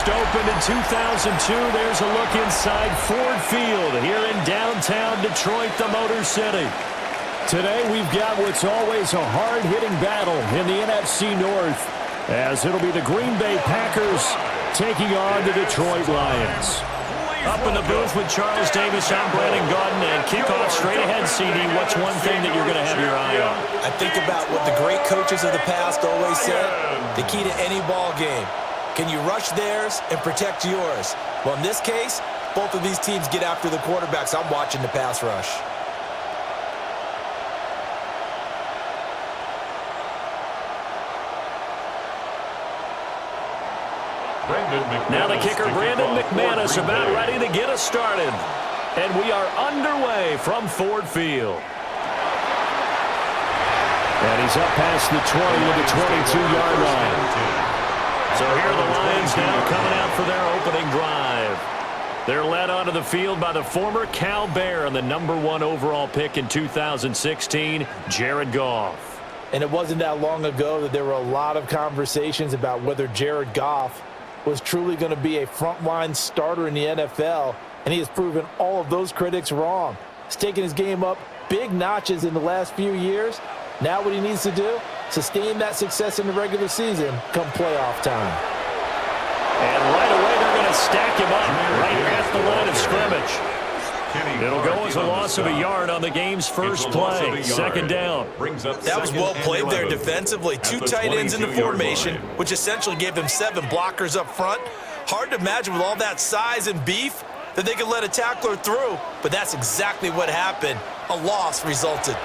Opened in 2002, there's a look inside Ford Field here in downtown Detroit, the Motor City. Today we've got what's always a hard-hitting battle in the NFC North, as it'll be the Green Bay Packers taking on the Detroit Lions. Up in the booth with Charles Davis, I'm Brandon Gaudin, and kickoff straight ahead, CD. What's one thing that you're going to have your eye on? I think about what the great coaches of the past always said, the key to any ball game. Can you rush theirs and protect yours? Well, in this case, both of these teams get after the quarterbacks. I'm watching the pass rush. Now the kicker, Brandon McManus, about ready to get us started. And we are underway from Ford Field. And he's up past the 20 to the 22-yard line. So here are the Lions now coming out for their opening drive. They're led onto the field by the former Cal Bear and the #1 overall pick in 2016, Jared Goff. And it wasn't that long ago that there were a lot of conversations about whether Jared Goff was truly going to be a frontline starter in the NFL, and he has proven all of those critics wrong. He's taken his game up big notches in the last few years. Now what he needs to do, sustain that success in the regular season come playoff time. And right away they're going to stack him up right at the line of scrimmage. It'll go as a loss of a yard on the game's first play. Second down. That was well played there defensively. Two tight ends in the formation, which essentially gave them 7 blockers up front. Hard to imagine with all that size and beef that they could let a tackler through, but that's exactly what happened. A loss resulted.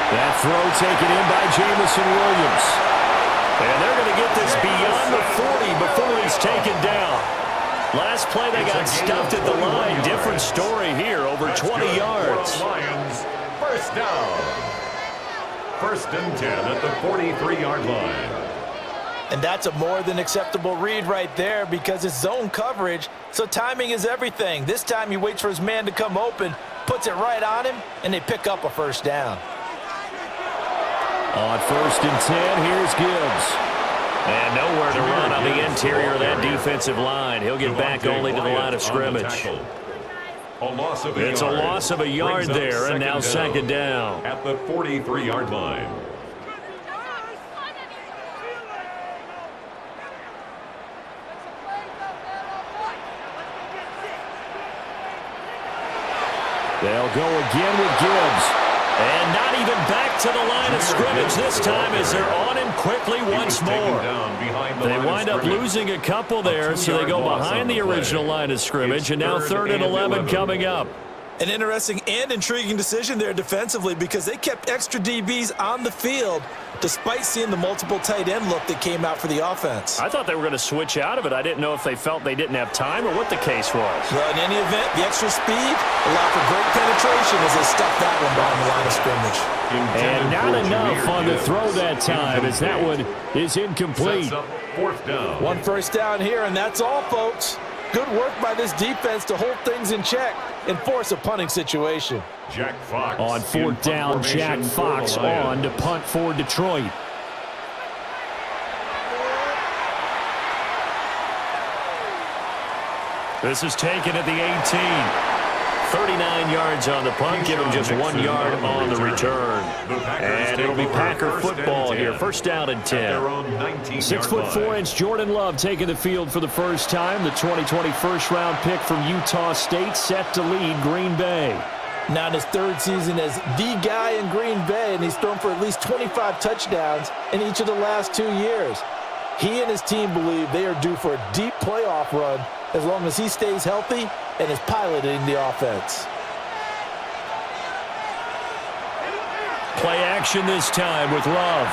That throw taken in by Jameson Williams. And they're going to get this beyond the 40 before he's taken down. Last play they got stuffed at the line. Different story here, over 20 yards. Lions, first down. 1st and 10 at the 43-yard line. And that's a more than acceptable read right there because it's zone coverage, so timing is everything. This time he waits for his man to come open, puts it right on him, and they pick up a first down. On 1st and 10, here's Gibbs. And nowhere to run on the interior of that defensive line. He'll get back only to the line of scrimmage. It's a loss of a yard there, and now second down. At the 43-yard line. They'll go again with Gibbs. And not even back to the line of scrimmage this time as they're on him quickly once more. They wind up losing a couple there, so they go behind the original line of scrimmage, and now 3rd and 11 coming up. An interesting and intriguing decision there defensively because they kept extra DBs on the field despite seeing the multiple tight end look that came out for the offense. I thought they were going to switch out of it. I didn't know if they felt they didn't have time or what the case was. Well, in any event, the extra speed allowed for great penetration as they stuffed that one behind the line of scrimmage. And not enough on the throw that time as that one is incomplete. 4th down. 1 first down here, and that's all, folks. Good work by this defense to hold things in check and force a punting situation. Jack Fox on 4th down, Jack Fox on to punt for Detroit. This is taken at the 18. 39 yards on the punt, give him just 1 yard on the return. And it'll be Packer football here, 1st down and 10. 6'4" Jordan Love taking the field for the first time. The 2020 first-round pick from Utah State set to lead Green Bay. Now in his 3rd season as the guy in Green Bay, and he's thrown for at least 25 touchdowns in each of the last 2 years. He and his team believe they are due for a deep playoff run as long as he stays healthy and is piloting the offense. Play action this time with Love.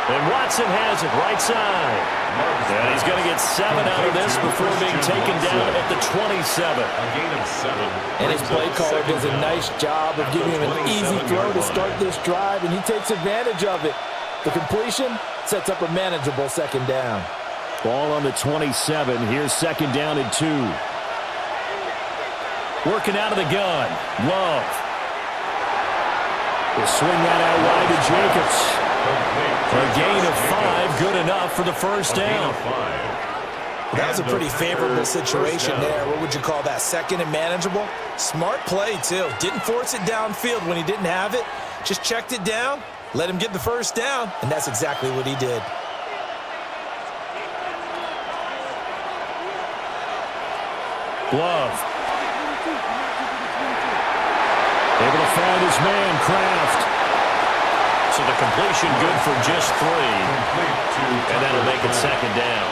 And Watson has it right side. And he's going to get 7 out of this before being taken down at the 27. A gain of 7. And his play caller does a nice job of giving him an easy throw to start this drive, and he takes advantage of it. The completion sets up a manageable 2nd down. Ball on the 27. Here's 2nd down and 2. Working out of the gun. Love. Will swing that out wide to Jacobs. A gain of 5, good enough for the first down. That was a pretty favorable situation there. What would you call that? Second and manageable? Smart play, too. Didn't force it downfield when he didn't have it. Just checked it down, let him get the first down, and that's exactly what he did. Love. Able to find his man, Kraft. So the completion good for just 3. And that'll make it second down.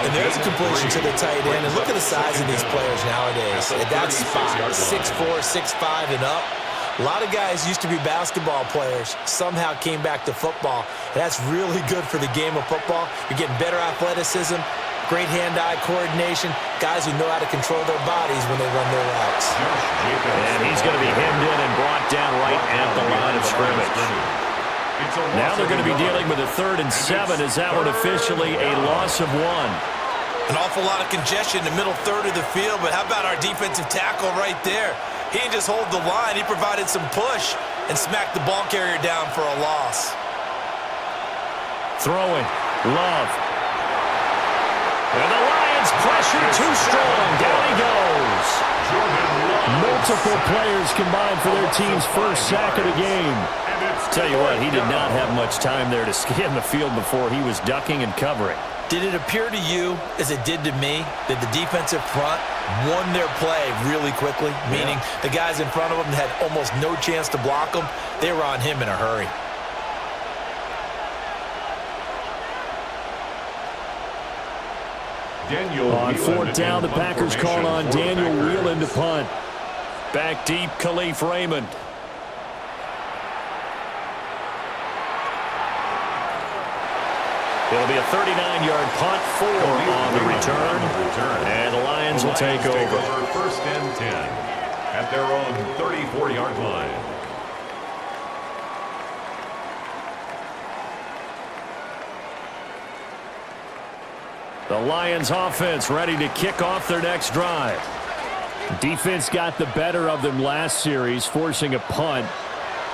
And there's a completion to the tight end. And look at the size of these players nowadays. At that spot, 6'4", 6'5", and up. A lot of guys used to be basketball players, somehow came back to football. And that's really good for the game of football. You're getting better athleticism, great hand-eye coordination, guys who know how to control their bodies when they run their routes. And he's going to be hemmed in and brought down right at the line of scrimmage. Now they're going to be dealing with a 3rd and 7 as that one officially a loss of 1. An awful lot of congestion in the middle third of the field, but how about our defensive tackle right there? He didn't just hold the line, he provided some push and smacked the ball carrier down for a loss. Throwing, Love. And the Lions pressure too strong. Down he goes. Multiple players combined for their team's first sack of the game. Tell you what, he did not have much time there to scan the field before he was ducking and covering. Did it appear to you, as it did to me, that the defensive front won their play really quickly? Meaning the guys in front of them had almost no chance to block him. They were on him in a hurry. On 4th down, the Packers call on Daniel Whelan to punt. Back deep, Khalif Raymond. It'll be a 39-yard punt, 4 on the return, and the Lions will take over. 1st and 10 at their own 34-yard line. The Lions offense ready to kick off their next drive. Defense got the better of them last series, forcing a punt.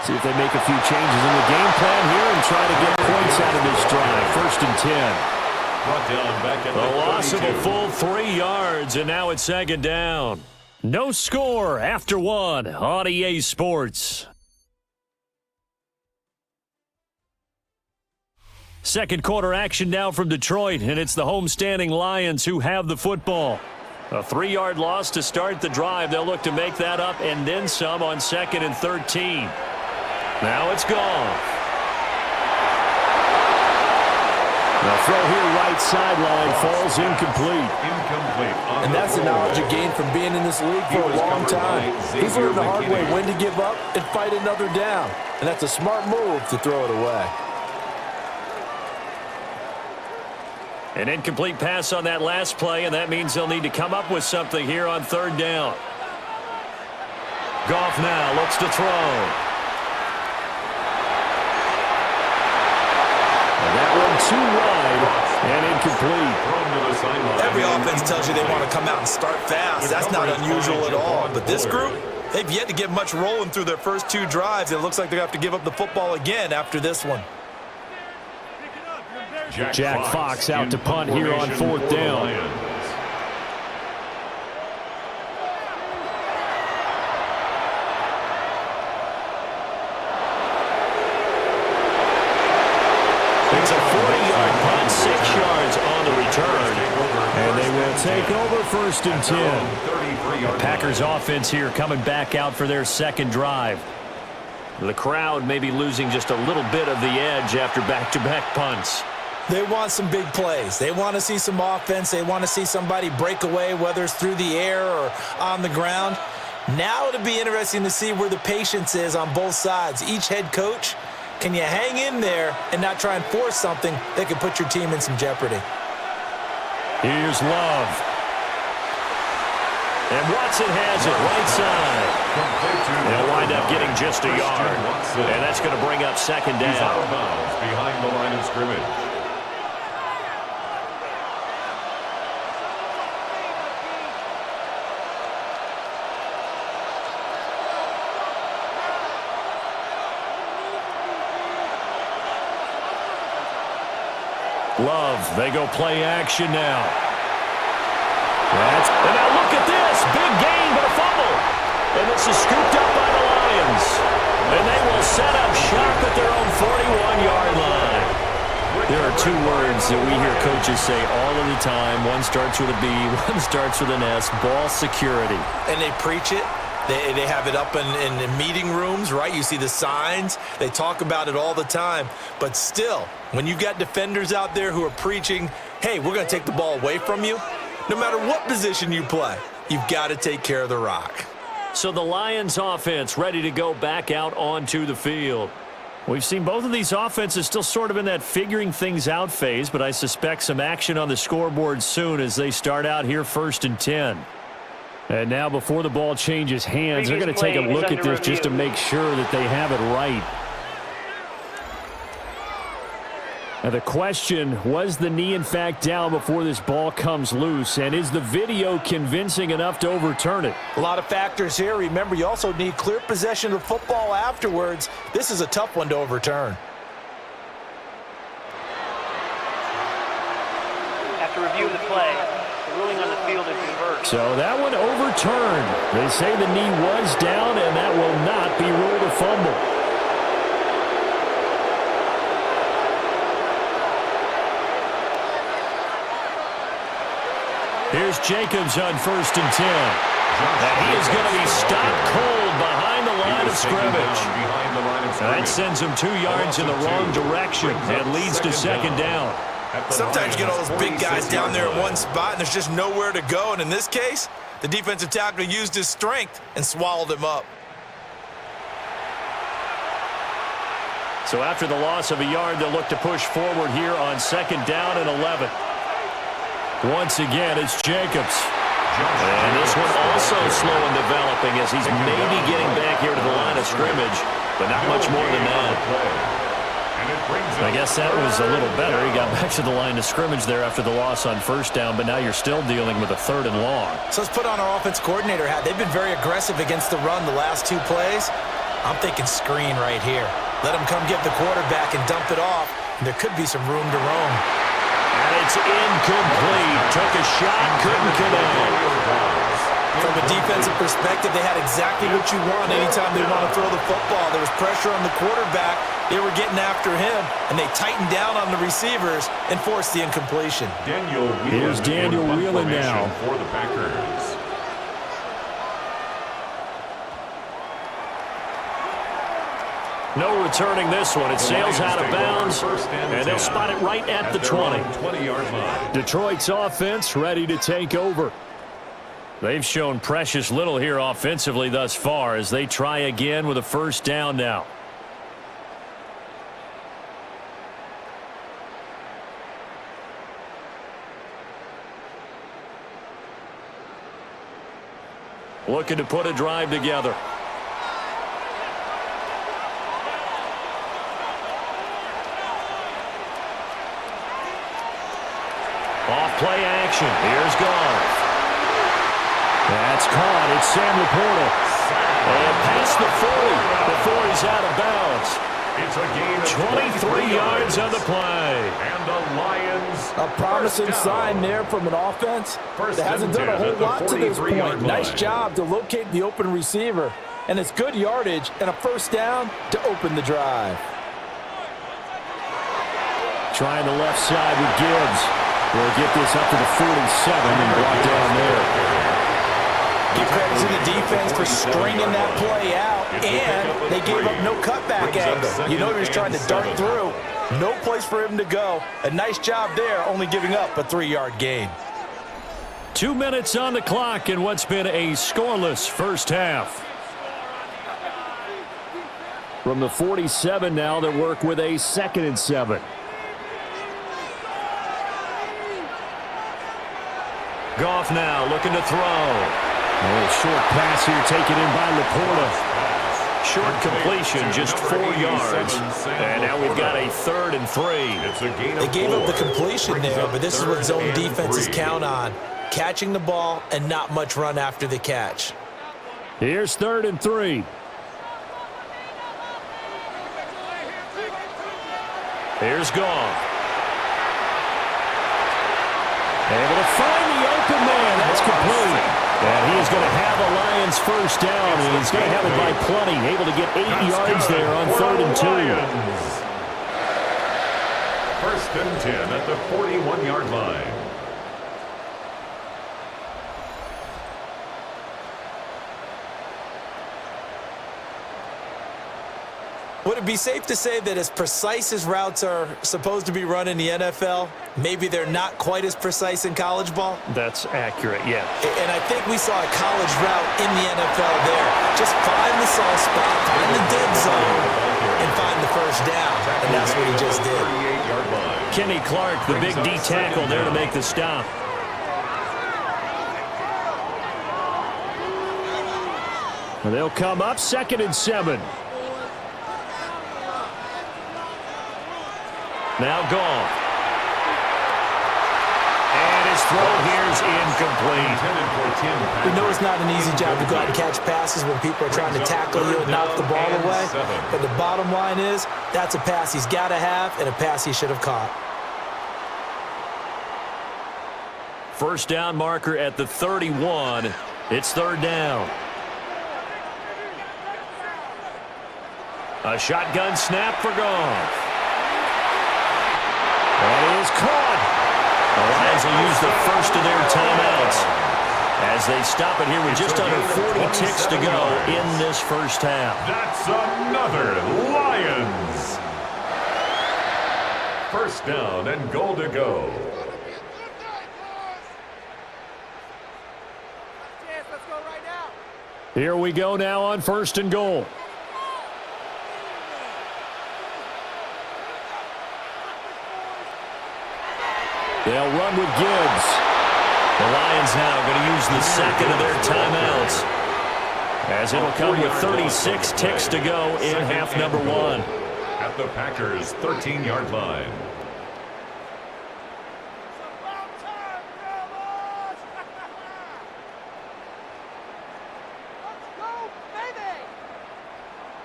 See if they make a few changes in the game plan here and try to get points out of this drive. 1st and 10. The loss of a full 3 yards, and now it's 2nd down. No score after 1 on EA Sports. Second quarter action now from Detroit, and it's the homestanding Lions who have the football. A 3-yard loss to start the drive. They'll look to make that up and then some on 2nd and 13. Now it's gone. The throw here right sideline falls incomplete. And that's the knowledge you gain from being in this league for a long time. He's learned the hard way when to give up and fight another down. And that's a smart move to throw it away. An incomplete pass on that last play, and that means they'll need to come up with something here on 3rd down. Goff now looks to throw. That one too wide and incomplete. Every offense tells you they want to come out and start fast. That's not unusual at all. But this group, they've yet to get much rolling through their first 2 drives. It looks like they have to give up the football again after this one. Jack Fox out to punt here on 4th down. It's a 40-yard punt, 6 yards on the return. And they will take over 1st and 10. The Packers offense here coming back out for their 2nd drive. The crowd may be losing just a little bit of the edge after back-to-back punts. They want some big plays. They want to see some offense. They want to see somebody break away, whether it's through the air or on the ground. Now it'll be interesting to see where the patience is on both sides. Each head coach, can you hang in there and not try and force something that could put your team in some jeopardy? Here's Love. And Watson has it right side. They'll wind up getting just a yard. And that's going to bring up 2nd down. He's out of bounds behind the line of scrimmage. Love, they go play action now. And now look at this. Big gain, but a fumble. And this is scooped up by the Lions. And they will set up shop at their own 41-yard line. There are two words that we hear coaches say all of the time. One starts with a B, one starts with an S, ball security. And they preach it. They have it up in meeting rooms, right? You see the signs. They talk about it all the time. But still, when you got defenders out there who are preaching, hey, we're going to take the ball away from you, no matter what position you play, you've got to take care of the rock. So the Lions offense ready to go back out onto the field. We've seen both of these offenses still sort of in that figuring things out phase, but I suspect some action on the scoreboard soon as they start out here 1st and 10. And now before the ball changes hands, they're going to take a look at this just to make sure that they have it right. Now the question, was the knee in fact down before this ball comes loose? And is the video convincing enough to overturn it? A lot of factors here. Remember, you also need clear possession of the football afterwards. This is a tough one to overturn. After reviewing the play, the ruling on the field is reversed. So that one overturned. They say the knee was down, and that will not be ruled a fumble. Here's Jacobs on 1st and 10. And he is going to be stopped cold behind the line of scrimmage. That sends him 2 yards in the wrong direction and leads to 2nd down. Sometimes you get all those big guys down there in one spot, and there's just nowhere to go. And in this case, the defensive tackle used his strength and swallowed him up. So after the loss of a yard, they'll look to push forward here on 2nd down and 11. Once again, it's Jacobs. And this one also slow in developing as he's maybe getting back here to the line of scrimmage, but not much more than that. I guess that was a little better. He got back to the line of scrimmage there after the loss on 1st down, but now you're still dealing with a 3rd and long. So let's put on our offense coordinator hat. They've been very aggressive against the run the last 2 plays. I'm thinking screen right here. Let him come get the quarterback and dump it off, and there could be some room to roam. And it's incomplete. Took a shot, couldn't connect. From a defensive perspective, they had exactly what you want anytime they want to throw the football. There was pressure on the quarterback. They were getting after him, and they tightened down on the receivers and forced the incompletion. Here's Daniel Whelan now. For the Packers. No returning this one. It sails out of bounds, and they'll spot it right at the 20. 20-yard line. Detroit's offense ready to take over. They've shown precious little here offensively thus far as they try again with a 1st down now. Looking to put a drive together. Off play action. Here's Goff. That's caught. It's Sam Laporta. And past the 40 before he's out of bounds. It's a gain of 23 yards on the play. And the Lions. A promising sign there from an offense that hasn't done a whole lot to this point. Nice job to locate the open receiver. And it's good yardage and a 1st down to open the drive. Trying the left side with Gibbs. We'll get this up to the 47 and brought down there. Give credit to the defense for stringing that play out, and they gave up no cutback angle. You know he was trying to dart through. No place for him to go. A nice job there, only giving up a 3-yard gain. 2 minutes on the clock in what's been a scoreless 1st half. From the 47 now, they work with a 2nd and 7. Goff now looking to throw. A little short pass here taken in by Laporta. Short completion, just 4 yards. And now we've got a 3rd and 3. They gave up the completion there, but this is what zone defenses count on. Catching the ball and not much run after the catch. Here's 3rd and 3. Here's Goff. Able to find the open man. That's complete. And he is going to have a Lions first down, and he's going to have it by plenty. Able to get 8 yards there on 3rd and 2. First and 10 at the 41-yard line. Would it be safe to say that as precise as routes are supposed to be run in the NFL, maybe they're not quite as precise in college ball? That's accurate, yeah. And I think we saw a college route in the NFL there. Just find the soft spot, find the dead zone, and find the first down. And that's what he just did. Kenny Clark, the big D tackle there to make the stop. And they'll come up 2nd and 7. Now Goff. And his throw here is incomplete. We know it's not an easy job to go out and catch passes when people are trying to tackle you and knock the ball away. But the bottom line is, that's a pass he's got to have and a pass he should have caught. First down marker at the 31. It's 3rd down. A shotgun snap for Goff. That is caught. The Lions will use the first of their timeouts as they stop it here with just under 40 ticks to go in this first half. That's another Lions. First down and goal to go. Here we go now on 1st and goal. They'll run with Gibbs. The Lions now going to use the second of their timeouts, as it'll come with 36 ticks to go in half number 1. At the Packers' 13-yard line.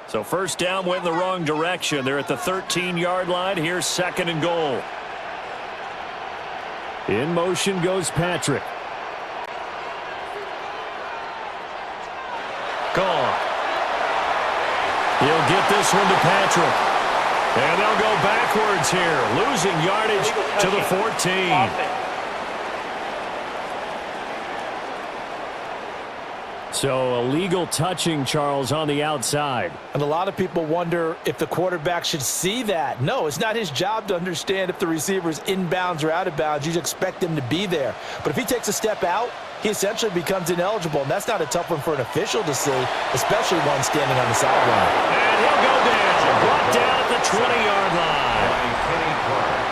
So first down went in the wrong direction. They're at the 13-yard line. Here's 2nd and goal. In motion goes Patrick. Gone. He'll get this one to Patrick. And they'll go backwards here, losing yardage to the 14. So illegal touching, Charles, on the outside. And a lot of people wonder if the quarterback should see that. No, it's not his job to understand if the receiver's inbounds or out of bounds. You expect him to be there. But if he takes a step out, he essentially becomes ineligible. And that's not a tough one for an official to see, especially one standing on the sideline. And he'll go down. Brought down at the 20-yard line.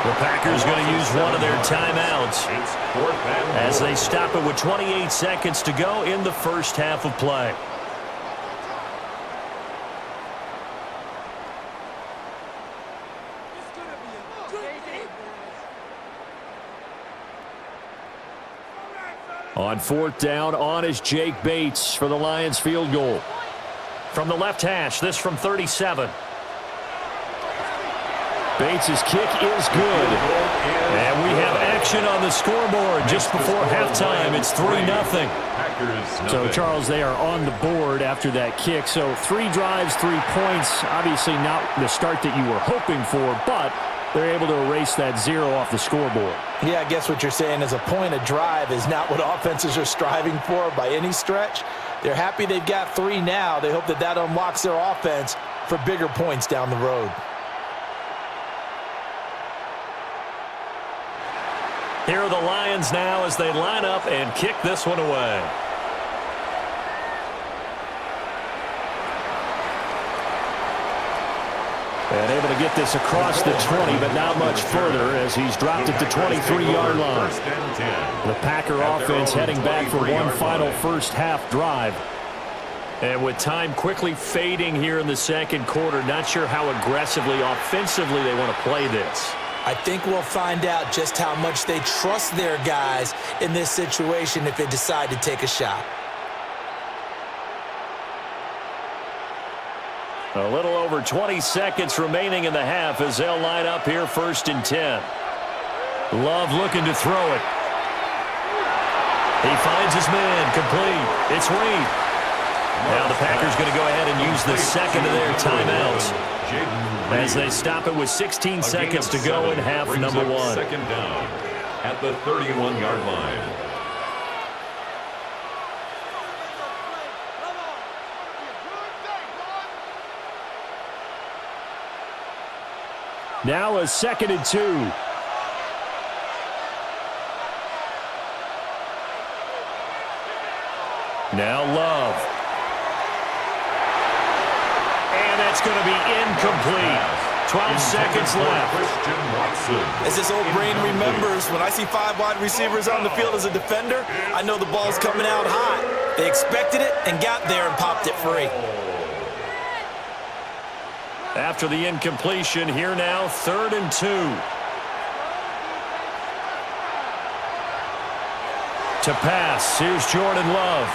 The Packers going to use one of their timeouts as they stop it with 28 seconds to go in the first half of play. On 4th down, on is Jake Bates for the Lions field goal. From the left hash, this from 37. Bates' kick is good. And we have action on the scoreboard just before halftime. It's 3-0. So, Charles, they are on the board after that kick. So 3 drives, 3 points. Obviously not the start that you were hoping for, but they're able to erase that 0 off the scoreboard. Yeah, I guess what you're saying is a point a drive is not what offenses are striving for by any stretch. They're happy they've got 3 now. They hope that that unlocks their offense for bigger points down the road. Here are the Lions now as they line up and kick this one away. And able to get this across the 20, but not much further as he's dropped it to 23-yard line. The Packer offense heading back for one final first half drive. And with time quickly fading here in the second quarter, not sure how aggressively, offensively they want to play this. I think we'll find out just how much they trust their guys in this situation if they decide to take a shot. A little over 20 seconds remaining in the half as they'll line up here 1st and 10. Love looking to throw it. He finds his man, complete. It's Reed. Now the Packers going to go ahead and use the second of their timeouts as they stop it with 16 seconds to go in half number one. Second down at the 31-yard line. Now a 2nd and 2. Now Love. And that's going to be incomplete. 12 seconds left. Christian Watson. As this old brain remembers, when I see 5 wide receivers on the field as a defender, I know the ball's coming out hot. They expected it and got there and popped it free. After the incompletion, here now, 3rd and 2. To pass, here's Jordan Love.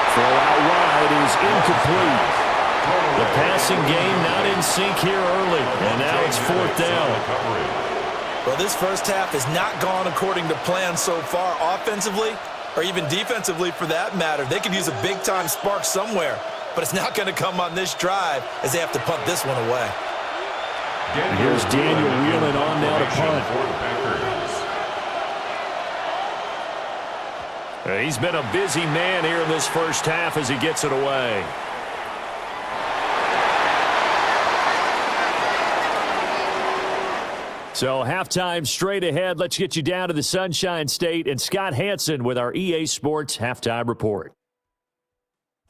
Throw out wide is incomplete. The passing game not in sync here early, and now it's 4th down. Well, this first half has not gone according to plan so far offensively, or even defensively for that matter. They could use a big-time spark somewhere, but it's not going to come on this drive as they have to punt this one away. Here's Daniel Whelan on now to punt. He's been a busy man here in this first half as he gets it away. So halftime straight ahead. Let's get you down to the Sunshine State and Scott Hansen with our EA Sports Halftime Report.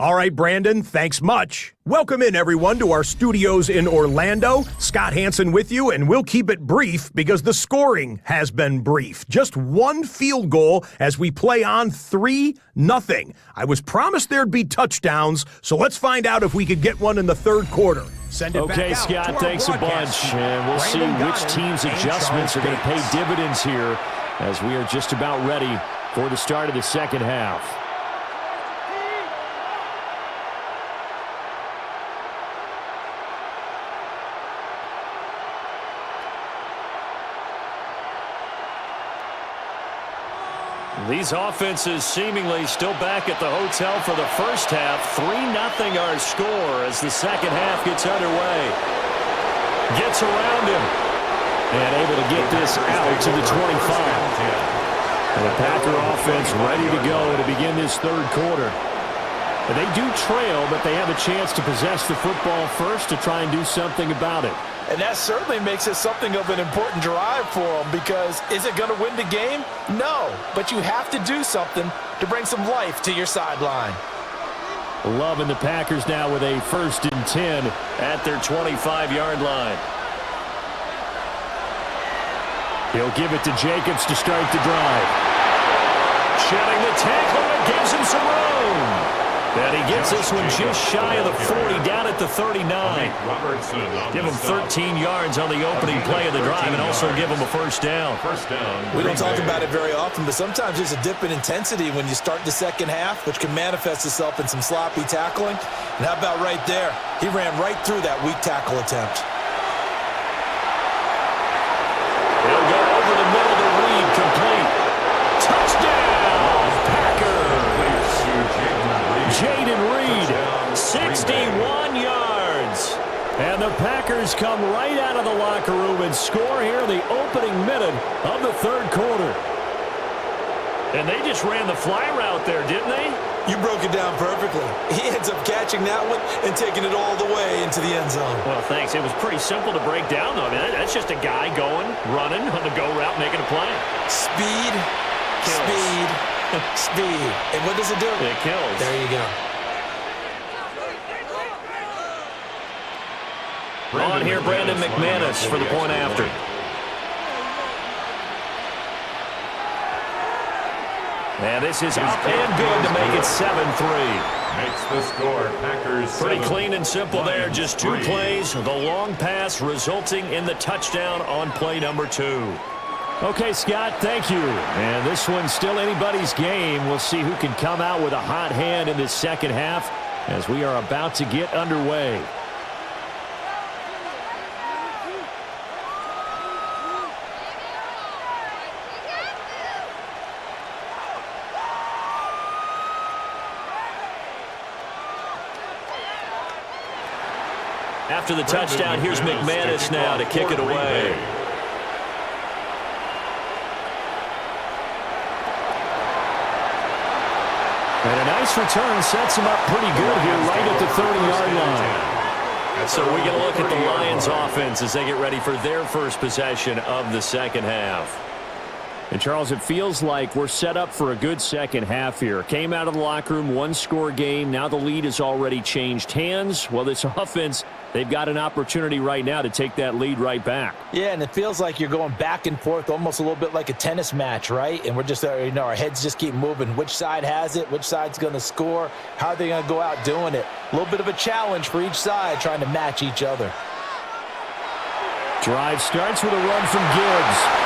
All right, Brandon, thanks much. Welcome in, everyone, to our studios in Orlando. Scott Hansen with you, and we'll keep it brief because the scoring has been brief. Just one field goal as we play on 3-0. I was promised there'd be touchdowns, so let's find out if we could get one in the third quarter. Send it okay, back out Scott, to our thanks a broadcast bunch. team. And we'll see Brandon which Gaudin team's and adjustments are Charles going to pay Bates. dividends here as we are just about ready for the start of the second half. These offenses seemingly still back at the hotel for the first half. 3-0 our score as the second half gets underway. Gets around him. And able to get this out to the 25. And the Packer offense ready to go to begin this third quarter. And they do trail, but they have a chance to possess the football first to try and do something about it. And that certainly makes it something of an important drive for them because is it going to win the game? No, but you have to do something to bring some life to your sideline. Love and the Packers now with a 1st and 10 at their 25-yard line. He'll give it to Jacobs to start the drive. Shedding the tackle and gives him some room. And he gets this one just shy of the 40, down at the 39. Give him 13 yards on the opening play of the drive and also give him a first down. We don't talk about it very often, but sometimes there's a dip in intensity when you start the second half, which can manifest itself in some sloppy tackling. And how about right there? He ran right through that weak tackle attempt. He'll go over the middle to Reed, complete. Touchdown, Packers! Jaden Reed, 61 yards. And the Packers come right out of the locker room and score here in the opening minute of the third quarter. And they just ran the fly route there, didn't they? You broke it down perfectly. He ends up catching that one and taking it all the way into the end zone. Well, thanks. It was pretty simple to break down, though. I mean, that's just a guy going, running on the go route, making a play. Speed, speed, speed. And what does it do? It kills. There you go. On here, Brandon McManus for the point after. And this is up and good to make it 7-3. Makes the score Packers Pretty 7, clean and simple there. Just 2 plays. The long pass resulting in the touchdown on play number 2. Okay, Scott, thank you. And this one's still anybody's game. We'll see who can come out with a hot hand in this second half as we are about to get underway. After the touchdown, here's McManus now to kick it away. And a nice return sets him up pretty good here right at the 30-yard line. So we're going to look at the Lions offense as they get ready for their first possession of the second half. And, Charles, it feels like we're set up for a good second half here. Came out of the locker room, one-score game. Now the lead has already changed hands. Well, this offense, they've got an opportunity right now to take that lead right back. Yeah, and it feels like you're going back and forth, almost a little bit like a tennis match, right? And we're just, our heads just keep moving. Which side has it? Which side's going to score? How are they going to go out doing it? A little bit of a challenge for each side, trying to match each other. Drive starts with a run from Gibbs.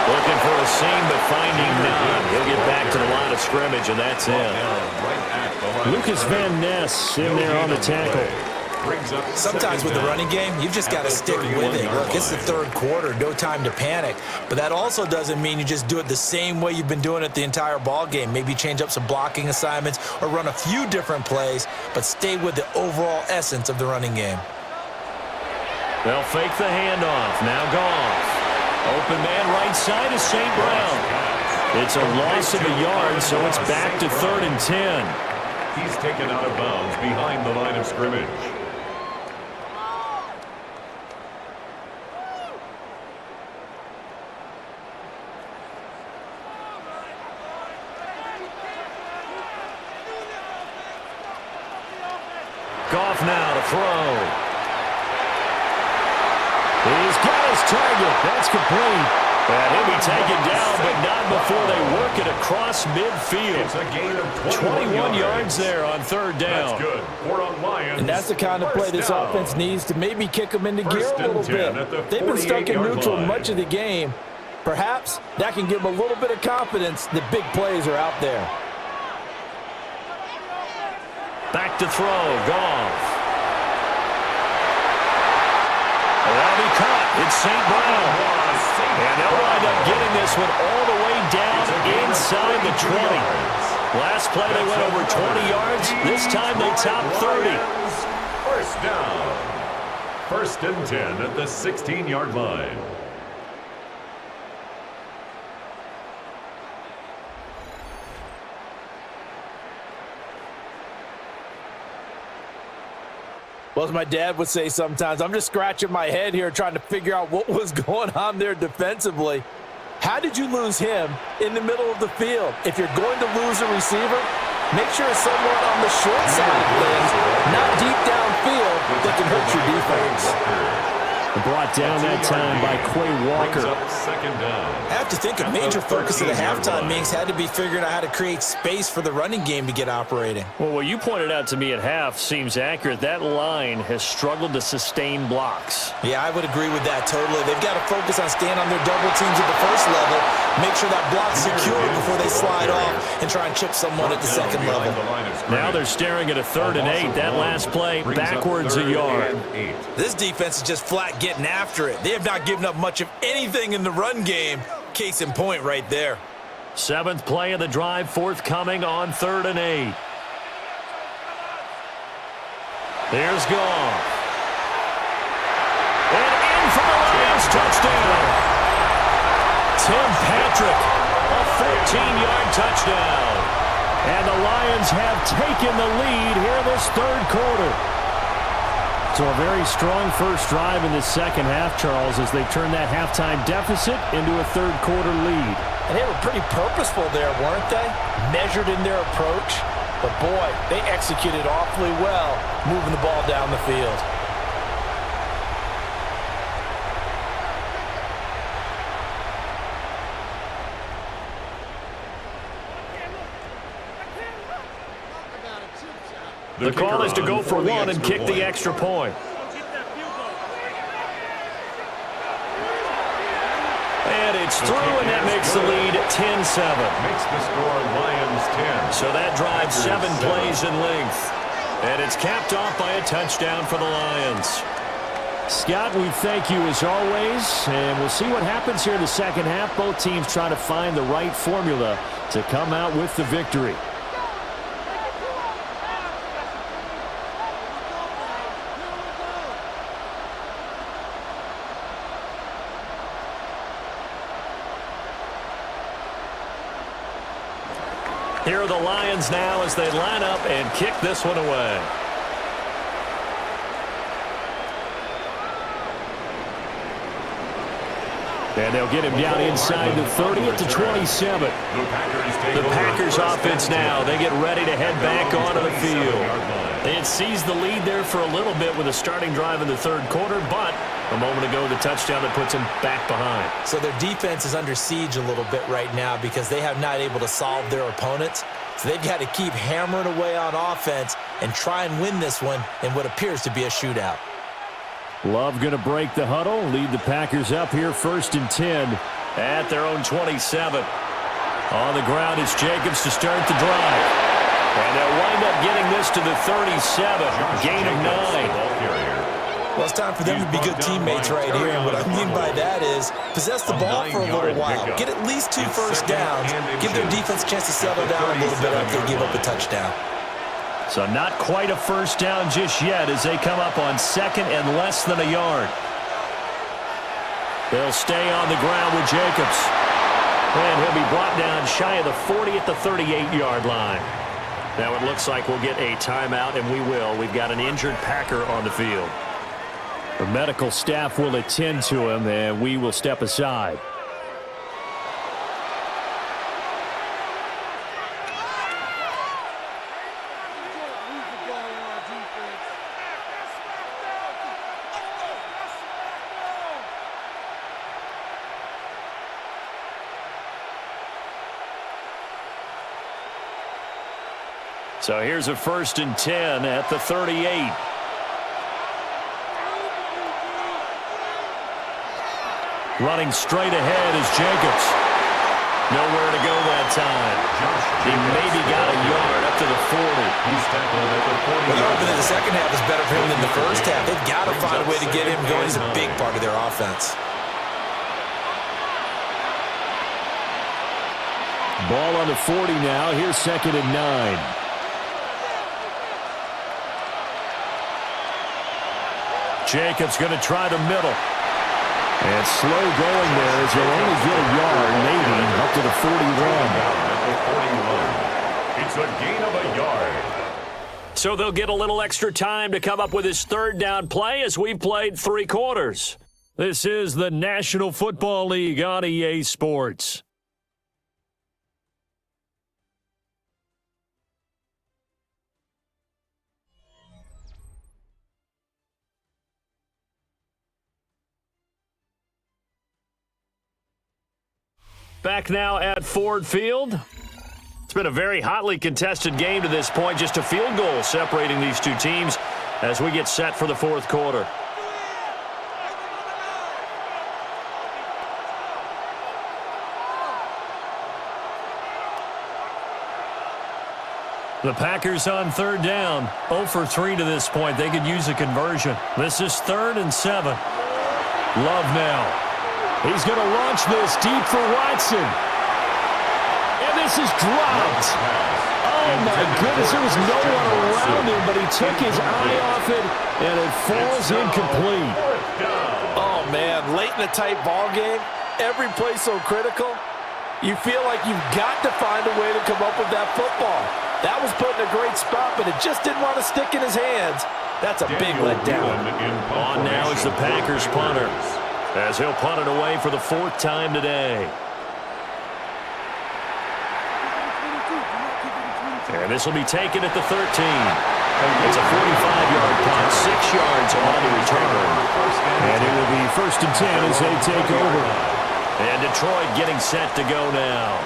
Looking for a seam, but finding none. He'll get back to the line of scrimmage, and that's it. Lucas Van Ness in there on the tackle. Sometimes with the running game, you've just got to stick with it. Look, it's the third quarter, no time to panic. But that also doesn't mean you just do it the same way you've been doing it the entire ball game. Maybe change up some blocking assignments or run a few different plays, but stay with the overall essence of the running game. They'll fake the handoff. Now Goff. Open man right side is St. Brown. It's a loss of a yard, so it's back to 3rd and 10. He's taken out of bounds behind the line of scrimmage. Goff now to throw. He's got his target. That's complete. And he'll be taken down, but not before they work it across midfield. It's a gain of 21 yards there on 3rd down. That's good. 4 on Lions. And that's the kind of play this offense needs to maybe kick them into gear a little bit. They've been stuck in neutral much of the game. Perhaps that can give them a little bit of confidence that big plays are out there. Back to throw. Goff. That'll be caught. It's St. Brown. And they'll wind up getting this one all the way down inside the 20. Last play they went over 20 yards. This time they top 30. First down. 1st and 10 at the 16-yard line. Well, as my dad would say sometimes, I'm just scratching my head here trying to figure out what was going on there defensively. How did you lose him in the middle of the field? If you're going to lose a receiver, make sure it's someone on the short side of things, not deep downfield, that can hurt your defense. Brought down that time by Quay Walker. I have to think a major focus of the halftime meetings had to be figuring out how to create space for the running game to get operating. Well, what you pointed out to me at half seems accurate. That line has struggled to sustain blocks. Yeah, I would agree with that totally. They've got to focus on staying on their double teams at the first level, make sure that block's secure before they slide off and try and chip someone at the second level. Now they're staring at a 3rd and 8. That last play, backwards a yard. This defense is just flat getting after it. They have not given up much of anything in the run game. Case in point right there. 7th play of the drive forthcoming on 3rd and 8. There's Goff. And in for the Lions touchdown. Tim Patrick, a 14-yard touchdown. And the Lions have taken the lead here in this 3rd quarter. So a very strong first drive in the second half, Charles, as they turn that halftime deficit into a 3rd quarter lead. And they were pretty purposeful there, weren't they? Measured in their approach. But boy, they executed awfully well, moving the ball down the field. The call is to go for one and kick the extra point. And it's through, and that makes the lead 10-7. Makes the score Lions 10. So that drives 7 plays in length. And it's capped off by a touchdown for the Lions. Scott, we thank you as always, and we'll see what happens here in the second half. Both teams trying to find the right formula to come out with the victory. Here are the Lions now as they line up and kick this one away. And they'll get him down inside the 30 at the 27. The Packers offense now. They get ready to head back onto the field. They had seized the lead there for a little bit with a starting drive in the third quarter, but a moment ago the touchdown that puts them back behind. So their defense is under siege a little bit right now because they have not able to solve their opponents. So they've got to keep hammering away on offense and try and win this one in what appears to be a shootout. Love going to break the huddle, lead the Packers up here 1st and 10 at their own 27. On the ground is Jacobs to start the drive. And they'll wind up getting this to the 37, gain of 9. Well, it's time for them to be good teammates right here, and what I mean by that is possess the ball for a little while, get at least 2 first downs, give their defense a chance to settle down a little bit after they give up a touchdown. So not quite a first down just yet as they come up on 2nd and less than a yard. They'll stay on the ground with Jacobs. And he'll be brought down shy of the 40 at the 38-yard line. Now it looks like we'll get a timeout, and we will. We've got an injured Packer on the field. The medical staff will attend to him, and we will step aside. So here's a 1st and 10 at the 38. Running straight ahead is Jacobs. Nowhere to go that time. He maybe got a yard up to the 40. Well, they're hoping that the second half is better for him than the first half. They've got to find a way to get him going. He's a big part of their offense. Ball on the 40 now. Here's 2nd and 9. Jacobs going to try the middle. And slow going there as he'll only get a yard, maybe, up to the 41. It's a gain of a yard. So they'll get a little extra time to come up with his 3rd down play as we've played 3 quarters. This is the National Football League on EA Sports. Back now at Ford Field. It's been a very hotly contested game to this point. Just a field goal separating these two teams as we get set for the 4th quarter. The Packers on 3rd down. 0 for 3 to this point. They could use a conversion. This is 3rd and 7. Love now. He's going to launch this deep for Watson. And this is dropped. Oh, my goodness. There was no one around him, but he took his eye off it, and it falls incomplete. Oh, man. Late in a tight ball game, every play so critical. You feel like you've got to find a way to come up with that football. That was put in a great spot, but it just didn't want to stick in his hands. That's a big letdown. On now is the Packers punter, as he'll punt it away for the 4th time today. And this will be taken at the 13. It's a 45-yard punt, 6 yards on the return. And it will be 1st and 10 as they take over. And Detroit getting set to go now.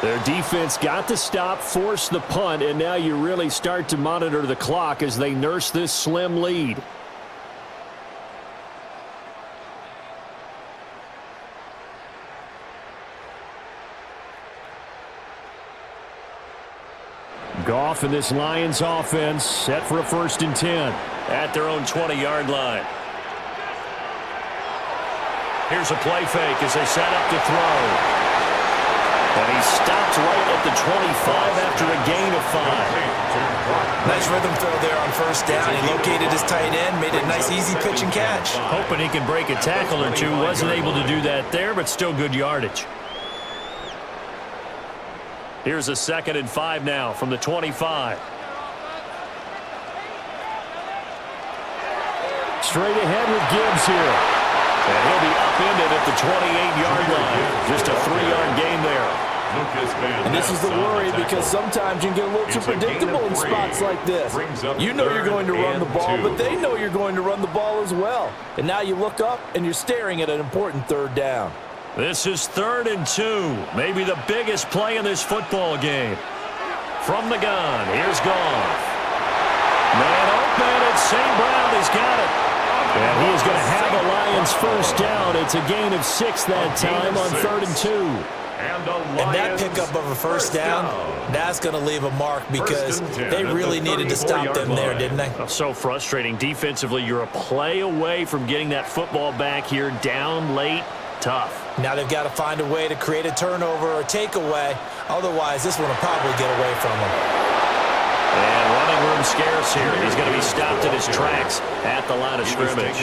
Their defense got the stop, forced the punt, and now you really start to monitor the clock as they nurse this slim lead. Goff and this Lions offense set for a 1st and 10 at their own 20-yard line. Here's a play fake as they set up to throw. And he stopped right at the 25 after a gain of 5. Nice rhythm throw there on 1st down. He located his tight end, made it a nice easy pitch and catch. Hoping he can break a tackle or two. Wasn't able to do that there, but still good yardage. Here's a 2nd and 5 now from the 25. Straight ahead with Gibbs here. And he'll be upended at the 28-yard line. Just a 3-yard gain there. And this is the worry because sometimes you can get a little too predictable in spots like this. You know you're going to run the ball, but they know you're going to run the ball as well. And now you look up and you're staring at an important 3rd down. This is 3rd and 2. Maybe the biggest play in this football game. From the gun, here's Goff. Man open, it's St. Brown. He's got it. And he is going to have a Lions first down. It's a gain of 6 that time on 3rd and 2. And that pickup of a first down, that's going to leave a mark because they really needed to stop them there, didn't they? So frustrating. Defensively, you're a play away from getting that football back here down late. Tough. Now they've got to find a way to create a turnover or takeaway. Otherwise, this one will probably get away from them. And running room scarce here. He's going to be stopped in his tracks at the line of scrimmage.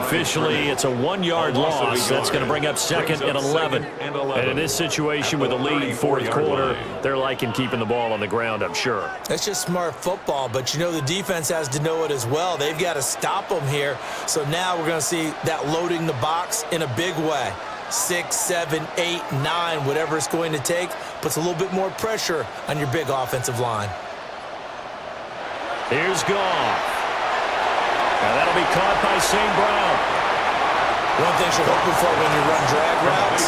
Officially, it's a 1-yard loss. That's going to bring up 2nd and 11. And in this situation with a lead 4th quarter, they're liking keeping the ball on the ground, I'm sure. That's just smart football, but you know the defense has to know it as well. They've got to stop them here. So now we're going to see that loading the box in a big way. 6, 7, 8, 9, whatever it's going to take, puts a little bit more pressure on your big offensive line. Here's Goff. Now that'll be caught by St. Brown. One thing you're hoping for when you run drag routes,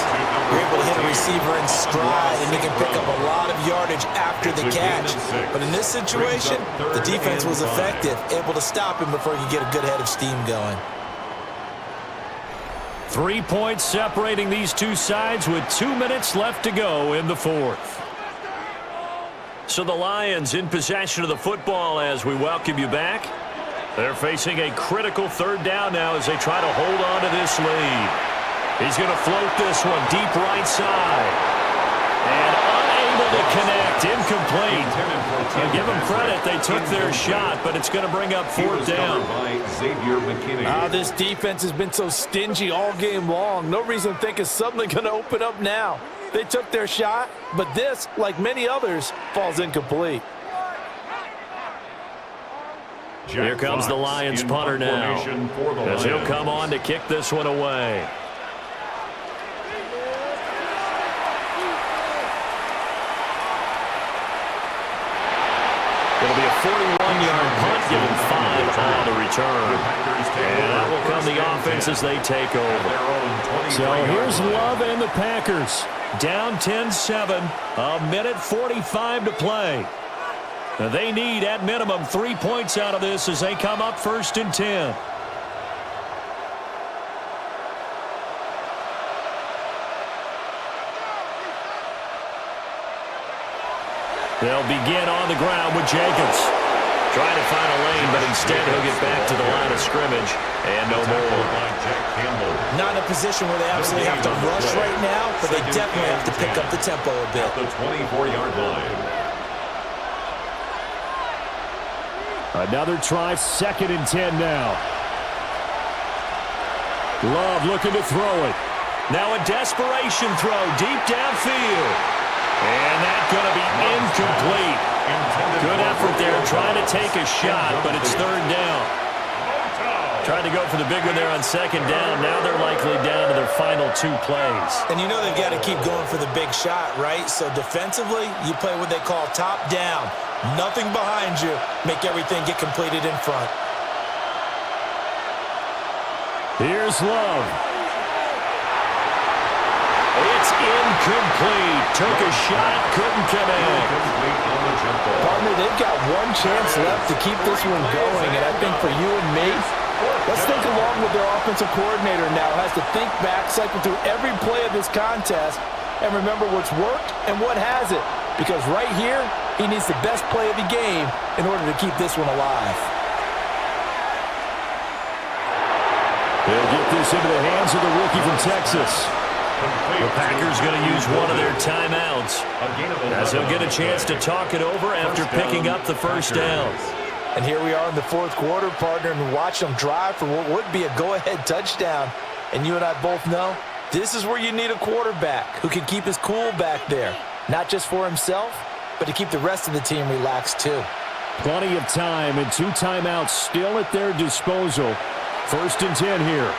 you're able to hit a receiver in stride, and you can pick up a lot of yardage after the catch. But in this situation, the defense was effective, able to stop him before he could get a good head of steam going. 3 points separating these two sides with 2 minutes left to go in the 4th. So the Lions in possession of the football as we welcome you back. They're facing a critical 3rd down now as they try to hold on to this lead. He's going to float this one deep right side. And unable to connect, incomplete. And give them credit, they took their shot, but it's going to bring up 4th down. This defense has been so stingy all game long. No reason to think it's suddenly going to open up now. They took their shot, but this, like many others, falls incomplete. Here comes the Lions punter now, as he'll come on to kick this one away. It'll be a 41-yard punt, given 5 on the return. And that will come the offense as they take over. So here's Love and the Packers. Down 10-7, a minute 45 to play. Now they need, at minimum, 3 points out of this as they come up 1st and 10. They'll begin on the ground with Jenkins. Trying to find a lane, but instead he'll get back to the line of scrimmage and no more. Not in a position where they absolutely have to rush right now, but they definitely have to pick up the tempo a bit. The 24-yard line. Another try, 2nd and 10 now. Love looking to throw it. Now a desperation throw deep downfield. And that's going to be incomplete. Good effort there trying to take a shot, but it's 3rd down. Tried to go for the big one there on 2nd down. Now they're likely down to their final 2 plays. And you know they've got to keep going for the big shot, right? So defensively, you play what they call top down. Nothing behind you. Make everything get completed in front. Here's Love. It's incomplete. Took a shot, couldn't connect. Partner, they've got one chance left to keep this one going, and I think for you and me, let's think along with their offensive coordinator now. Has to think back, cycle through every play of this contest, and remember what's worked and what hasn't. Because right here, he needs the best play of the game in order to keep this one alive. They'll get this into the hands of the rookie from Texas. The Packers going to use one of their timeouts as they'll get a chance to talk it over after picking up the 1st down. And here we are in the 4th quarter, partner, and watch them drive for what would be a go-ahead touchdown. And you and I both know this is where you need a quarterback who can keep his cool back there. not just for himself, but to keep the rest of the team relaxed too. Plenty of time and 2 timeouts still at their disposal. 1st and 10 here.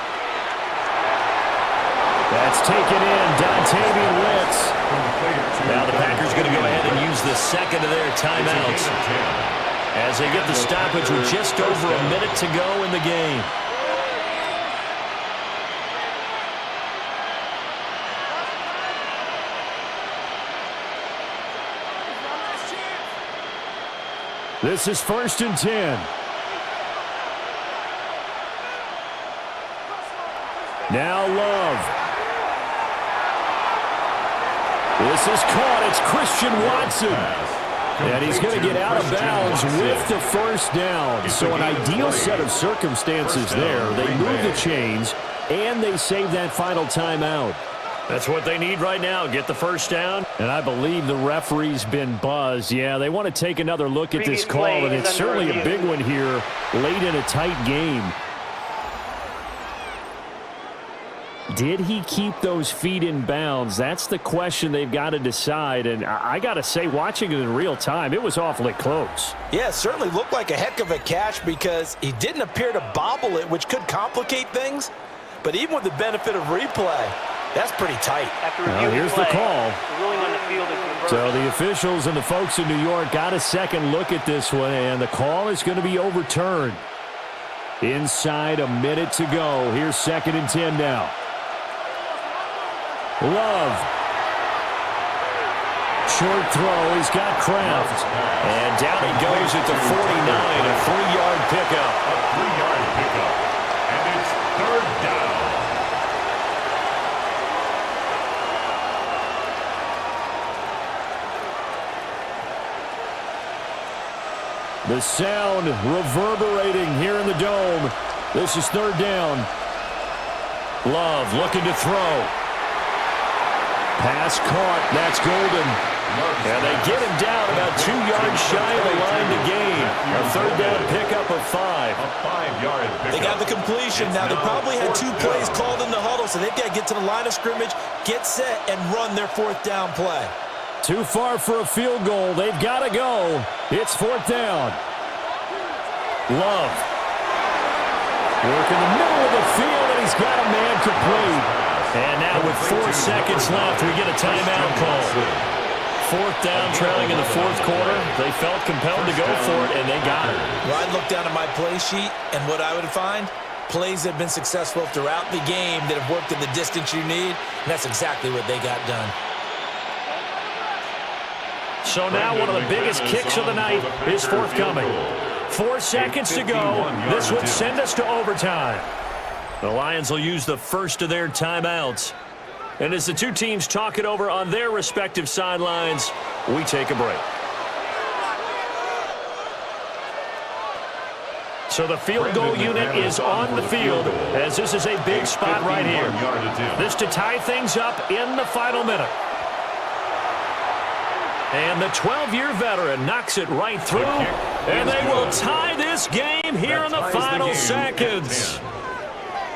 That's taken in. Dontavian Wicks. Now the Packers going to go ahead and use the second of their timeouts as they get the stoppage with just over a minute to go in the game. This is 1st and 10. Now Love. This is caught. It's Christian Watson. And he's going to get out of bounds with the first down. So an ideal set of circumstances there. They move the chains, and they save that final timeout. That's what they need right now, get the first down. And I believe the referee's been buzzed. Yeah, they want to take another look at this call, and it's certainly a big one here late in a tight game. Did he keep those feet in bounds? That's the question they've got to decide. And I got to say, watching it in real time, it was awfully close. Yeah, it certainly looked like a heck of a catch because he didn't appear to bobble it, which could complicate things. But even with the benefit of replay, that's pretty tight. Here's the call. The ruling on the field is reversed. So the officials and the folks in New York got a second look at this one, and the call is going to be overturned. Inside a minute to go. Here's 2nd and 10 now. Love. Short throw. He's got Kraft. And down he goes at the 49. A 3-yard pickup. A 3-yard pickup. And it's 3rd down. The sound reverberating here in the dome. This is 3rd down. Love looking to throw. Pass caught. That's Golden. And they get him down about 2 yards shy of the line to gain. A 3rd down pickup of 5. A 5-yard pickup. They got the completion. Now, they probably had 2 plays called in the huddle, so they've got to get to the line of scrimmage, get set, and run their 4th down play. Too far for a field goal. They've got to go. It's 4th down. Love. Work in the middle of the field, and he's got a man complete. And now with 4 seconds left, we get a timeout call. 4th down, trailing in the 4th quarter. They felt compelled to go for it, and they got it. Well, I'd look down at my play sheet, and what I would find, plays that have been successful throughout the game that have worked in the distance you need, and that's exactly what they got done. So now one of the biggest kicks of the night is forthcoming. 4 seconds to go. This would send us to overtime. The Lions will use the first of their timeouts. And as the two teams talk it over on their respective sidelines, we take a break. So the field goal unit is on the field as this is a big spot right here. This to tie things up in the final minute. And the 12-year veteran knocks it right through. And they will tie this game here in the final seconds.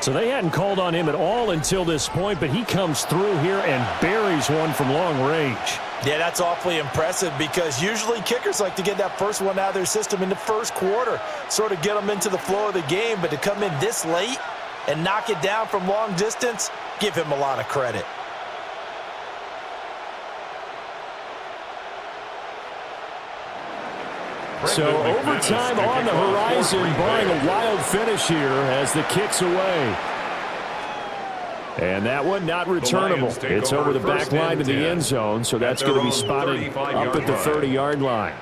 So they hadn't called on him at all until this point, but he comes through here and buries one from long range. Yeah, that's awfully impressive because usually kickers like to get that first one out of their system in the first quarter, sort of get them into the flow of the game, but to come in this late and knock it down from long distance, give him a lot of credit. So overtime on the horizon, barring a wild finish here as the kick's away. And that one not returnable. It's over the back line to the end zone, so that's going to be spotted up at the 30-yard line.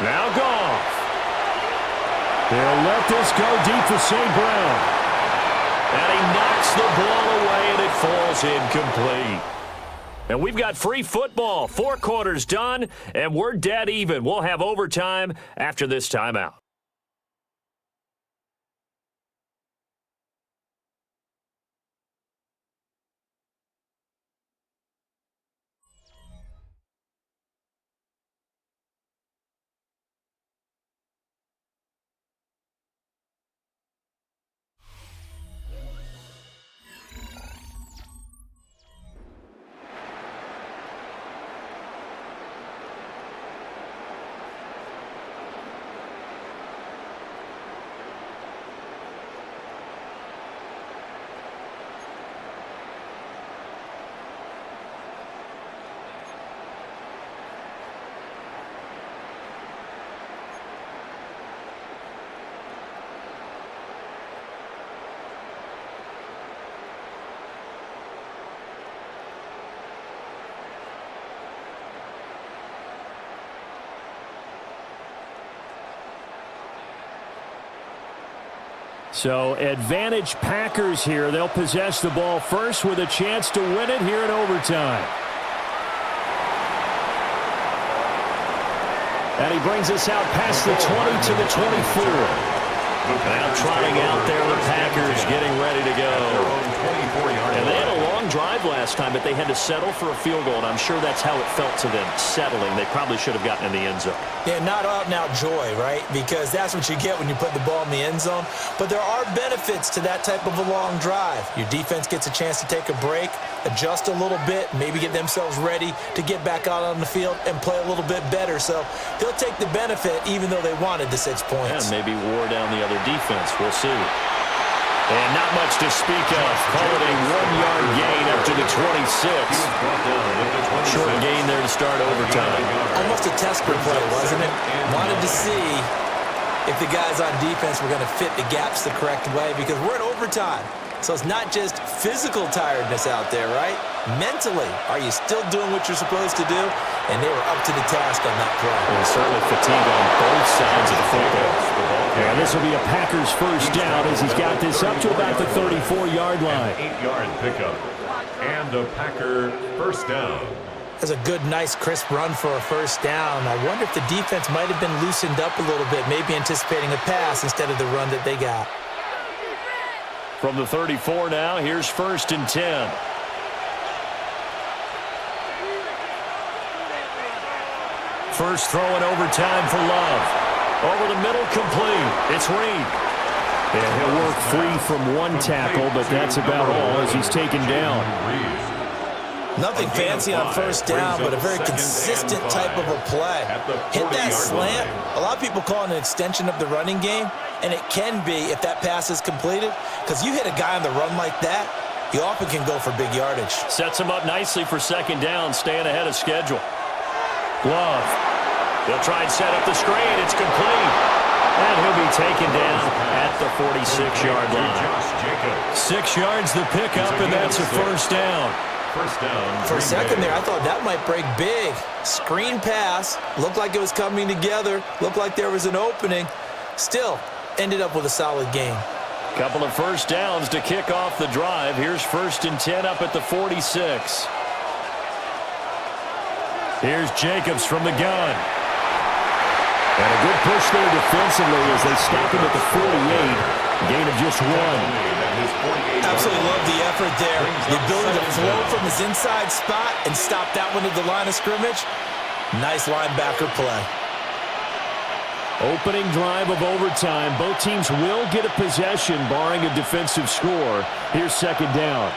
Now Goff. They'll let this go deep for St. Brown. And he knocks the ball away, and it falls incomplete. And we've got free football. 4 quarters done, and we're dead even. We'll have overtime after this timeout. So advantage Packers here. They'll possess the ball first with a chance to win it here in overtime. And he brings us out past the 20 to the 24. Now trotting out there, the Packers getting ready to go. And they had a long drive last time, but they had to settle for a field goal, and I'm sure that's how it felt to them, settling. They probably should have gotten in the end zone. Yeah, not out-and-out joy, right? Because that's what you get when you put the ball in the end zone. But there are benefits to that type of a long drive. Your defense gets a chance to take a break, adjust a little bit, maybe get themselves ready to get back out on the field and play a little bit better. So they'll take the benefit even though they wanted the 6 points. And maybe wore down the other defense. We'll see. And not much to speak of. Call it a 1-yard gain up to the 26. Short gain there to start overtime. Almost a test play, wasn't it? Wanted to see if the guys on defense were going to fit the gaps the correct way because we're in overtime. So it's not just physical tiredness out there, right? Mentally, are you still doing what you're supposed to do? And they were up to the task on that play. And certainly fatigue on both sides of the football. And this will be a Packers first down as he's got this up to about the 34-yard line. 8-yard pickup and a Packer first down. That's a good, nice, crisp run for a first down. I wonder if the defense might have been loosened up a little bit, maybe anticipating a pass instead of the run that they got. From the 34 now, here's 1st and 10. First throw in overtime for Love. Over the middle, complete. It's Reed. And he'll work free from one tackle, but that's about all as he's taken down. Nothing fancy on first down, but a very consistent type of a play. Hit that slant. A lot of people call it an extension of the running game, and it can be if that pass is completed, because you hit a guy on the run like that, you often can go for big yardage. Sets him up nicely for second down, staying ahead of schedule. Love. They'll try and set up the screen. It's complete. And he'll be taken down at the 46-yard line. 6 yards the pickup, and that's a first down. First down. For a second there, I thought that might break big. Screen pass. Looked like it was coming together. Looked like there was an opening. Still, ended up with a solid game. Couple of first downs to kick off the drive. Here's 1st and 10 up at the 46. Here's Jacobs from the gun. And a good push there defensively as they stop him at the 48. Gain of just 1. Absolutely love the effort there. The ability to flow from his inside spot and stop that one at the line of scrimmage. Nice linebacker play. Opening drive of overtime. Both teams will get a possession, barring a defensive score. Here's second down.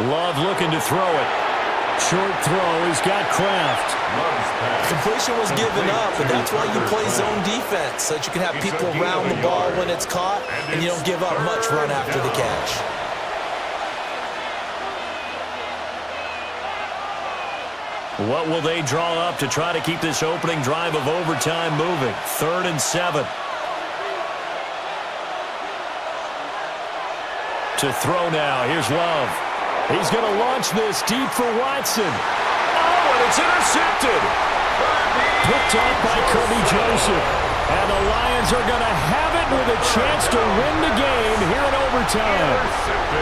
Love looking to throw it. Short throw. He's got Kraft. Completion was given up, but that's why you play zone defense, so that you can have people around the ball when it's caught, and you don't give up much run after the catch. What will they draw up to try to keep this opening drive of overtime moving? 3rd and 7. To throw now. Here's Love. He's going to launch this deep for Watson. Oh, and it's intercepted. Picked off by Kirby Joseph. And the Lions are going to have it with a chance to win the game here in overtime.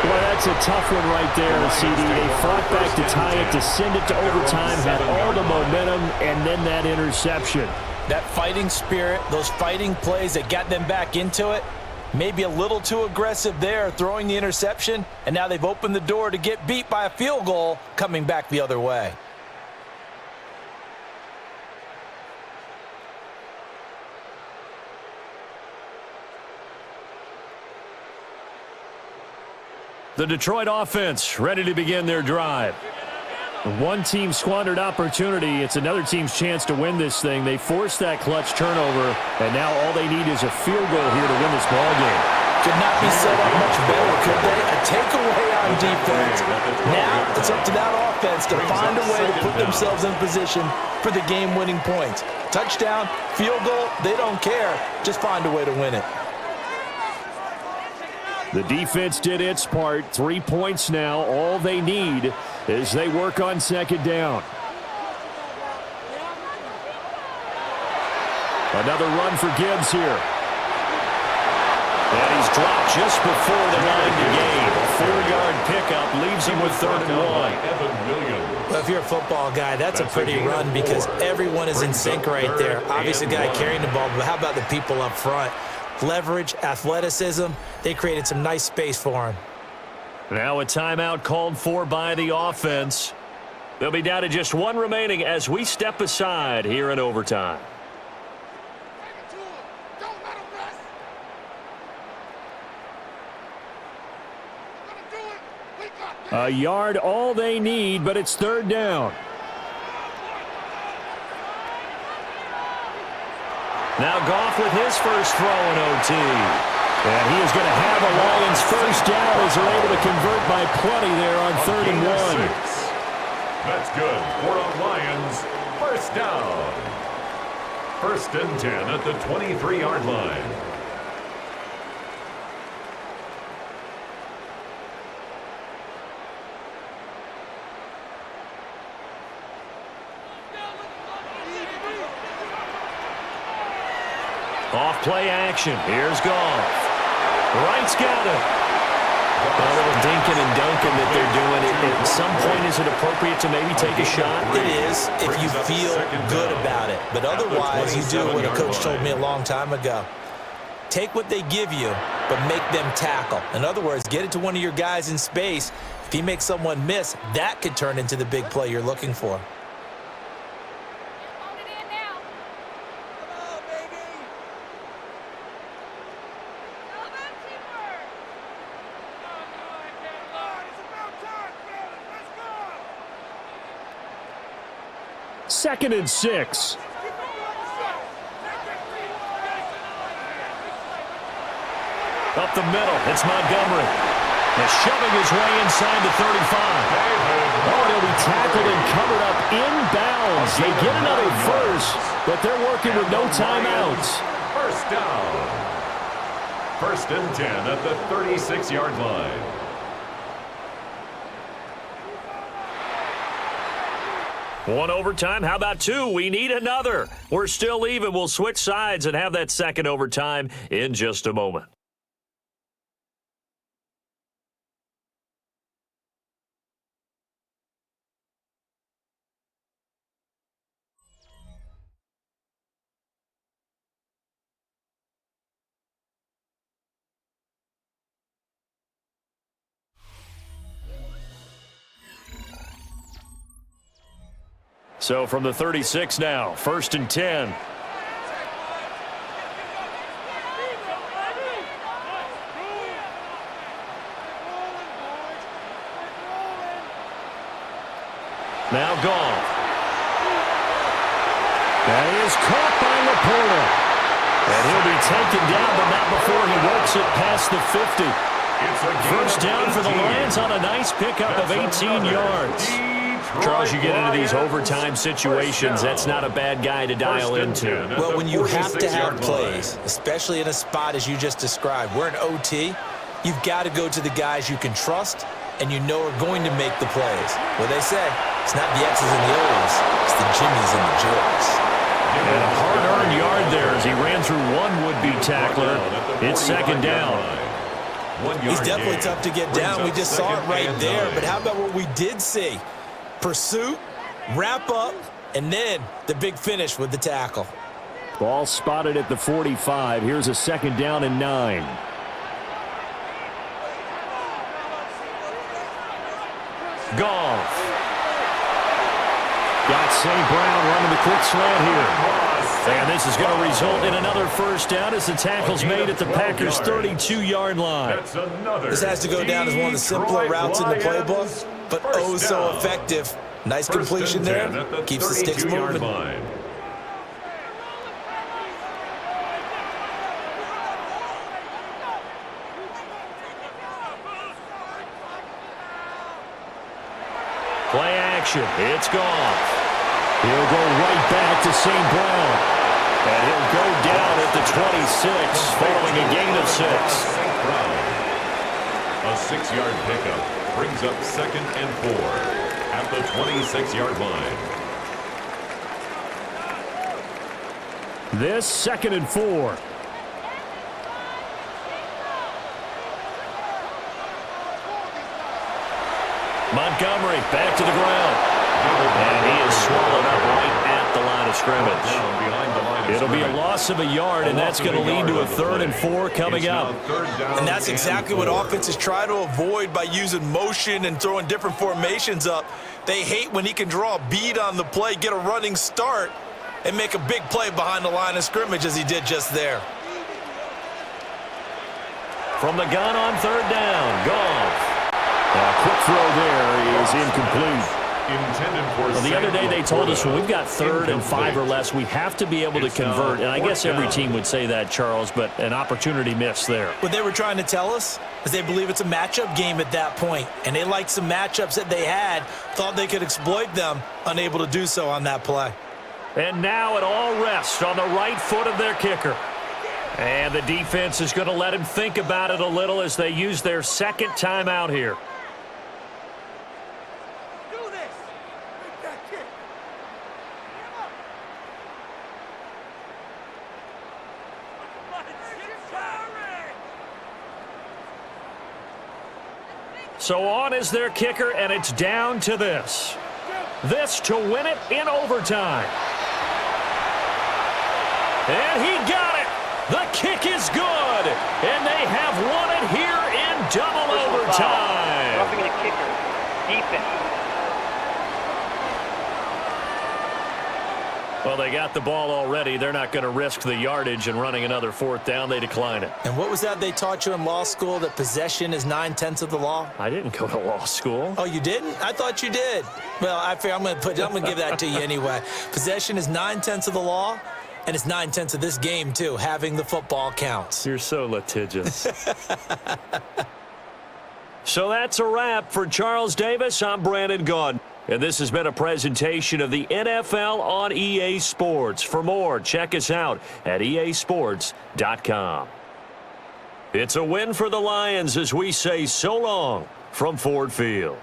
Boy, that's a tough one right there, CD. They fought back to tie it, to send it to overtime, had all the momentum, and then that interception. That fighting spirit, those fighting plays that got them back into it, maybe a little too aggressive there, throwing the interception, and now they've opened the door to get beat by a field goal coming back the other way. The Detroit offense ready to begin their drive. One team squandered opportunity. It's another team's chance to win this thing. They forced that clutch turnover, and now all they need is a field goal here to win this ball game. Could not be set up much better, could they? A takeaway on defense. Now it's up to that offense to find a way to put themselves in position for the game-winning points. Touchdown, field goal, they don't care. Just find a way to win it. The defense did its part. 3 points now. All they need as they work on second down. Another run for Gibbs here. dropped just before the line to gain. A 4-yard pickup leaves him with 3rd and 1. Well, if you're a football guy, that's a pretty run because everyone is in sync right there. Obviously, the guy carrying the ball, but how about the people up front? Leverage, athleticism, they created some nice space for him. Now a timeout called for by the offense. They'll be down to just 1 remaining as we step aside here in overtime. A yard all they need, but it's 3rd down. Now Goff with his first throw in OT. And he is going to have a Lions first down as they're able to convert by plenty there on 3rd and 1. That's good for a Lions first down. 1st and 10 at the 23-yard line. Off play action. Here's Goff. Wright's got it. A little dinking and dunking that they're doing. At some point, is it appropriate to maybe take a shot? It is if you feel good about it. But otherwise, you do what a coach told me a long time ago. Take what they give you, but make them tackle. In other words, get it to one of your guys in space. If he makes someone miss, that could turn into the big play you're looking for. Second and 6. Up the middle, it's Montgomery. Now shoving his way inside the 35. Oh, he'll be tackled and covered up inbounds. They get another first, but they're working with no timeouts. First down. 1st and 10 at the 36-yard line. One overtime. How about 2? We need another. We're still even. We'll switch sides and have that second overtime in just a moment. So from the 36 now, 1st and 10. Now Goff. That is caught by Laporta. And he'll be taken down, but not before he works it past the 50. First down for the Lions on a nice pickup of 18 yards. Charles, you get into these overtime situations, that's not a bad guy to dial into. Well, when you have to have plays, especially in a spot as you just described, we're in OT, you've got to go to the guys you can trust and you know are going to make the plays. Well, they say, it's not the X's and the O's, it's the Jimmies and the Joes. And a hard-earned yard there as he ran through one would-be tackler. It's 2nd down. He's definitely tough to get down. We just saw it right there. But how about what we did see? Pursuit, wrap up, and then the big finish with the tackle. Ball spotted at the 45. Here's a 2nd down and 9. Goff. Got St. Brown running the quick slant here. And this is going to result in another first down as the tackle's made at the Packers' 32-yard line. This has to go down as one of the simpler routes in the playbook, but oh so effective. Nice completion there. Keeps the sticks moving. Play action. It's Goff. He'll go right back to St. Brown. And he'll go down at the 26 following a gain of 6. A 6-yard pickup brings up 2nd and 4 at the 26-yard line. This 2nd and 4. Montgomery back to the ground. And he is swallowed up right at the line of scrimmage. It'll be a loss of a yard, and that's going to lead to a 3rd and 4 coming up. And that's exactly what offenses try to avoid by using motion and throwing different formations up. They hate when he can draw a bead on the play, get a running start, and make a big play behind the line of scrimmage as he did just there. From the gun on 3rd down, Goff. A quick throw there is incomplete. Well, the other day they told us when we've got 3rd and 5 or less, we have to be able to convert. And I guess every team would say that, Charles, but an opportunity missed there. What they were trying to tell us is they believe it's a matchup game at that point, and they liked some matchups that they had, thought they could exploit them, unable to do so on that play. And now it all rests on the right foot of their kicker. And the defense is going to let him think about it a little as they use their 2nd timeout here. So on is their kicker, and it's down to this. This to win it in overtime. And he got it. The kick is good. And they have won it here in double overtime. Roughing the kicker. Defense. Well, they got the ball already. They're not going to risk the yardage and running another 4th down. They decline it. And what was that they taught you in law school, that possession is 9/10 of the law? I didn't go to law school. Oh, you didn't? I thought you did. Well, I'm going to give that to you anyway. Possession is 9/10 of the law, and it's 9/10 of this game, too. Having the football counts. You're so litigious. So that's a wrap for Charles Davis. I'm Brandon Gaudin. And this has been a presentation of the NFL on EA Sports. For more, check us out at easports.com. It's a win for the Lions as we say so long from Ford Field.